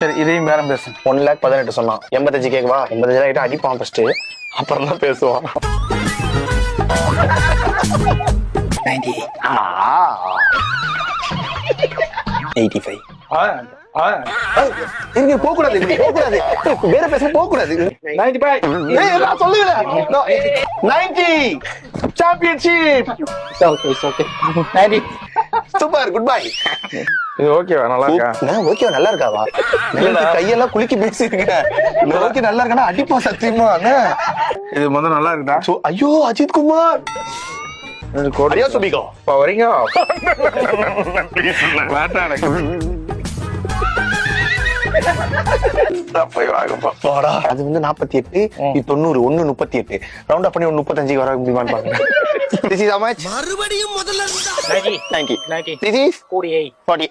சரி இதையும் பேரம் பேசு. 1,18,000 சொன்னான். 85 கேக்குவா? 85 கிட்ட அடிப்பான் ஃபர்ஸ்ட், அப்புறம் தான் பேசுவான். 85. இங்க போக கூடாது, போக கூடாது, வேற பேச போக கூடாது. 95. நான் சொல்லுகிறேன் 90 championship. Okay 90. Super, good bye. இது ஓகேவா? நல்லா இருக்கா? ஓகேவா? நல்லா இருக்காவா? கையெல்லாம் குலுக்கி பேசிருக்கேன். ஓகே நல்லா இருக்கா? அடிப்பா சத்தியமா. இது முதல்ல நல்லா இருக்குதா? ஐயோ அஜித் குமார் கோடியா சுபிகோ வரீங்க. அது வந்து 48, இது 90, 138 ரவுண்ட் பண்ணி 35 வர முடியுமான்னு பாருங்க. This is how much? மறுபடியும் முதல்ல இருந்தா 90. This is 48. 40.